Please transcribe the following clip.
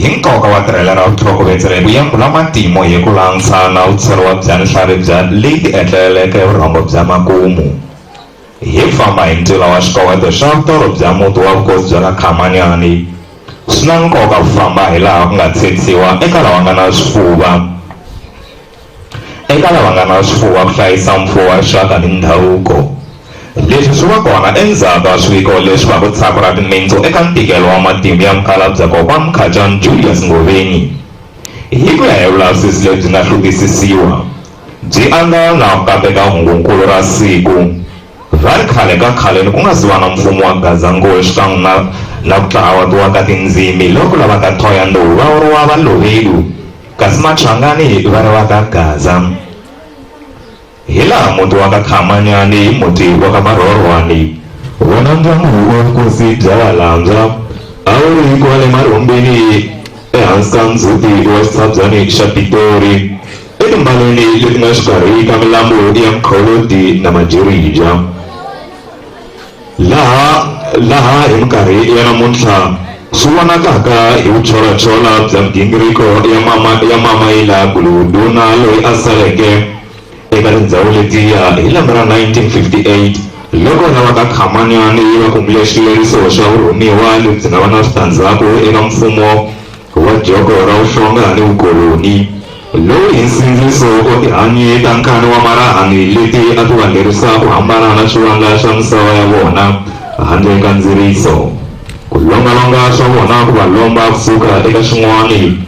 nkoka wa tirhelo ra vutlhokovetselo ku yambula matimu hi ku langutisa na vutsoriwa bya nhlayo bya leyi etleleke vurhongo bya makumu hi famba hi ntila wa xikoweto xa vutorho bya muti wa vukosi bya la Khamanyani. Swi na nkoka ku famba hi laha ku nga tshetsiwa eka lava nga na swifuva ku hlayisa mfuwo wa rixaka ni ndhavuko. Leswi swi va kona endzhaku ka swiviko leswi va ku tshaku ra timitsu eka ntikelo wa matimu ya mukhalabye kokwa Mukhacani Julius Ngoveni. Hi ku ya hi vulavisisi lebyi nga hluvukisisiwa byi andlala na ku kateka hungunkulu ra siku va ri khale ka khaleni ku nga si va na mfumo wa Gazankulu xikan'we na ku tlhawatiwa ka tindzimi loko lava ka Thohoyandou va vuriwa Valovelu kasi Machangani va ri va ka Gaza. Hi laha muti wa ka Khamanyani muti wa ka Marhorhwane wona ndyangu wa vukosi bya Valambya a wu ri kwale marhumbeni ehansi ka ndzhuti wa xitshabyani xa Pitori etimbaleni leti nga xikarhi ka milambu ya Mkholodi na Majerija. Laha hi minkarhi ya namuntlha swi vonakaka hi vucholachola bya migingiriko ya mama Yila Guluduna loyi a saleke eka tindhawu letiya hi lembe ra 1958 loko lava ka Khamanyani va kumile xileriso xa vurhumiwa lebyi nga va na switandzhaku eka mfumo wa joko ra vuhlonga ni vukoloni lowu hi nsindziso wa tihanyi ta nkani wa marahani leti a ti va lerisa ku hambana na xivandla xa misava ya vona handle ka ndziriso ku longalonga swa vona ku va lomba kusuka eka xin'wani